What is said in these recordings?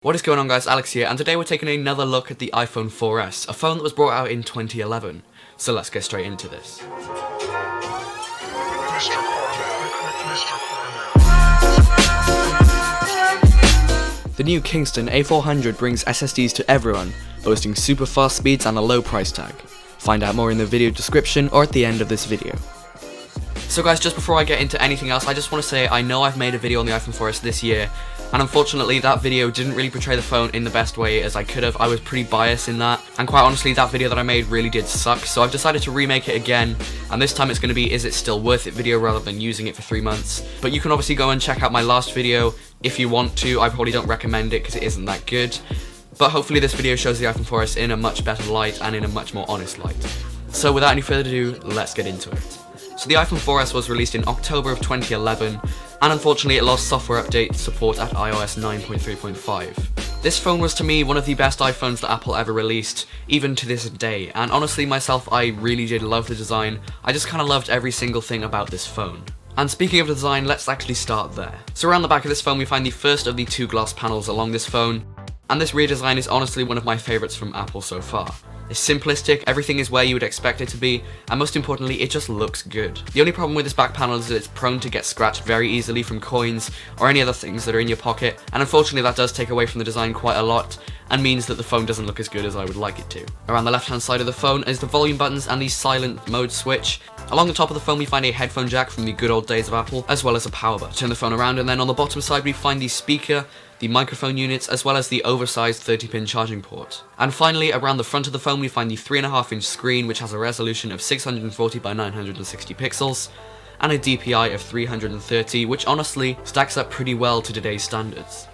What is going on, guys? Alex here, and today we're taking another look at the iPhone 4S, a phone that was brought out in 2011. So let's get straight into this. The new Kinston A400 brings SSDs to everyone, boasting super fast speeds and a low price tag. Find out more in the video description or at the end of this video. So guys, just before I get into anything else, I just want to say I know I've made a video on the iPhone 4S this year, and unfortunately that video didn't really portray the phone in the best way as I could have. I was pretty biased in that, and quite honestly that video that I made really did suck, so I've decided to remake it again, and this time it's going to be is it still worth it video rather than using it for 3 months. But you can obviously go and check out my last video if you want to. I probably don't recommend it because it isn't that good, but hopefully this video shows the iPhone 4S in a much better light and in a much more honest light. So without any further ado, let's get into it. So the iPhone 4S was released in October of 2011, and unfortunately it lost software update support at iOS 9.3.5. This phone was to me one of the best iPhones that Apple ever released, even to this day, and honestly myself I really did love the design. I just kinda loved every single thing about this phone. And speaking of the design, let's actually start there. So around the back of this phone we find the first of the 2 glass panels along this phone, and this rear design is honestly one of my favourites from Apple so far. It's simplistic, everything is where you would expect it to be, and most importantly, it just looks good. The only problem with this back panel is that it's prone to get scratched very easily from coins or any other things that are in your pocket, and unfortunately that does take away from the design quite a lot, and means that the phone doesn't look as good as I would like it to. Around the left hand side of the phone is the volume buttons and the silent mode switch. Along the top of the phone we find a headphone jack from the good old days of Apple, as well as a power button. Turn the phone around and then on the bottom side we find the speaker, the microphone units, as well as the oversized 30-pin charging port. And finally, around the front of the phone we find the 3.5-inch screen, which has a resolution of 640 by 960 pixels, and a DPI of 330, which honestly stacks up pretty well to today's standards.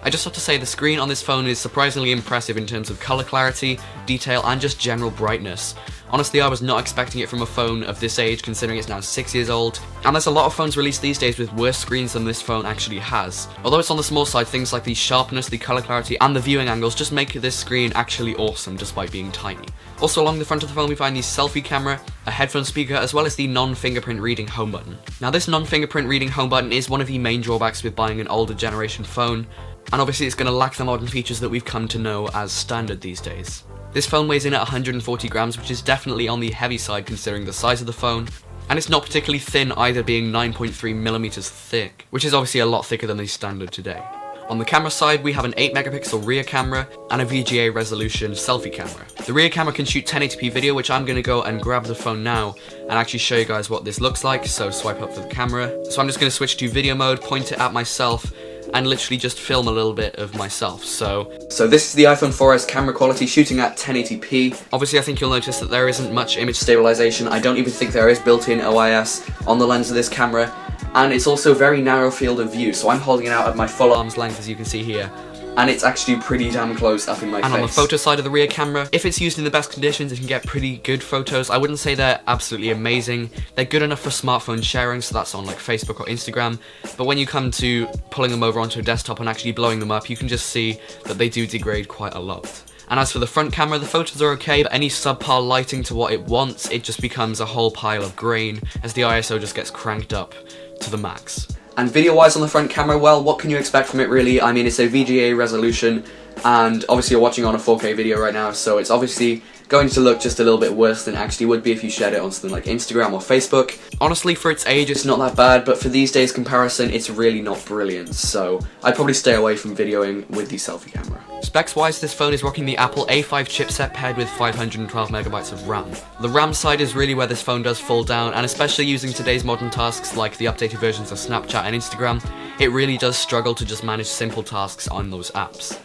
I just have to say the screen on this phone is surprisingly impressive in terms of color clarity, detail, and just general brightness. Honestly, I was not expecting it from a phone of this age, considering it's now 6 years old, and there's a lot of phones released these days with worse screens than this phone actually has. Although it's on the small side, things like the sharpness, the color clarity, and the viewing angles just make this screen actually awesome despite being tiny. Also along the front of the phone we find the selfie camera, a headphone speaker, as well as the non-fingerprint reading home button. Now this non-fingerprint reading home button is one of the main drawbacks with buying an older generation phone, and obviously it's going to lack the modern features that we've come to know as standard these days. This phone weighs in at 140 grams, which is definitely on the heavy side considering the size of the phone, and it's not particularly thin either, being 9.3 millimeters thick, which is obviously a lot thicker than the standard today. On the camera side, we have an 8 megapixel rear camera and a VGA resolution selfie camera. The rear camera can shoot 1080p video, which I'm going to go and grab the phone now and actually show you guys what this looks like, so swipe up for the camera. So I'm just going to switch to video mode, point it at myself, and literally just film a little bit of myself. So this is the iPhone 4S camera quality shooting at 1080p. Obviously I think you'll notice that there isn't much image stabilization. I don't even think there is built-in OIS on the lens of this camera, and it's also very narrow field of view, so I'm holding it out at my full arm's length as you can see here, and it's actually pretty damn close up in my face. And on the photo side of the rear camera, if it's used in the best conditions, it can get pretty good photos. I wouldn't say they're absolutely amazing. They're good enough for smartphone sharing, so that's on like Facebook or Instagram, but when you come to pulling them over onto a desktop and actually blowing them up, you can just see that they do degrade quite a lot. And as for the front camera, the photos are okay, but any subpar lighting to what it wants, it just becomes a whole pile of grain as the ISO just gets cranked up to the max. And video-wise on the front camera, well, what can you expect from it really? I mean, it's a VGA resolution, and obviously you're watching on a 4K video right now, so it's obviously going to look just a little bit worse than it actually would be if you shared it on something like Instagram or Facebook. Honestly, for its age, it's not that bad, but for these days' comparison, it's really not brilliant, so I'd probably stay away from videoing with the selfie camera. Specs-wise, this phone is rocking the Apple A5 chipset paired with 512 megabytes of RAM. The RAM side is really where this phone does fall down, and especially using today's modern tasks like the updated versions of Snapchat and Instagram, it really does struggle to just manage simple tasks on those apps.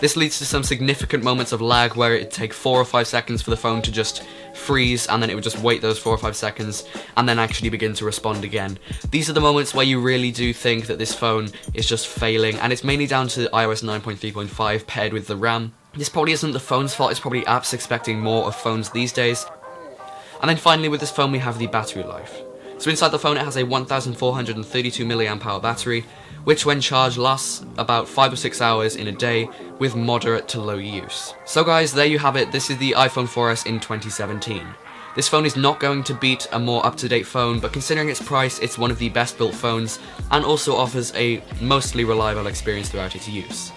This leads to some significant moments of lag where it'd take 4 or 5 seconds for the phone to just freeze, and then it would just wait those 4 or 5 seconds and then actually begin to respond again. These are the moments where you really do think that this phone is just failing, and it's mainly down to iOS 9.3.5 paired with the RAM. This probably isn't the phone's fault, it's probably apps expecting more of phones these days. And then finally with this phone we have the battery life. So inside the phone it has a 1432 mAh battery, which when charged lasts about 5 or 6 hours in a day with moderate to low use. So guys, there you have it. This is the iPhone 4S in 2017. This phone is not going to beat a more up-to-date phone, but considering its price, it's one of the best built phones and also offers a mostly reliable experience throughout its use.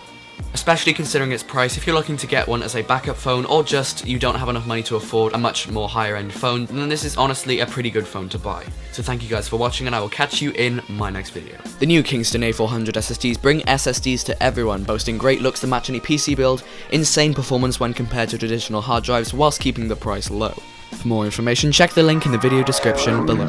Especially considering its price, if you're looking to get one as a backup phone or just you don't have enough money to afford a much more higher end phone, then this is honestly a pretty good phone to buy. So thank you guys for watching, and I will catch you in my next video. The new Kinston A400 SSDs bring SSDs to everyone, boasting great looks to match any PC build, insane performance when compared to traditional hard drives whilst keeping the price low. For more information, check the link in the video description below.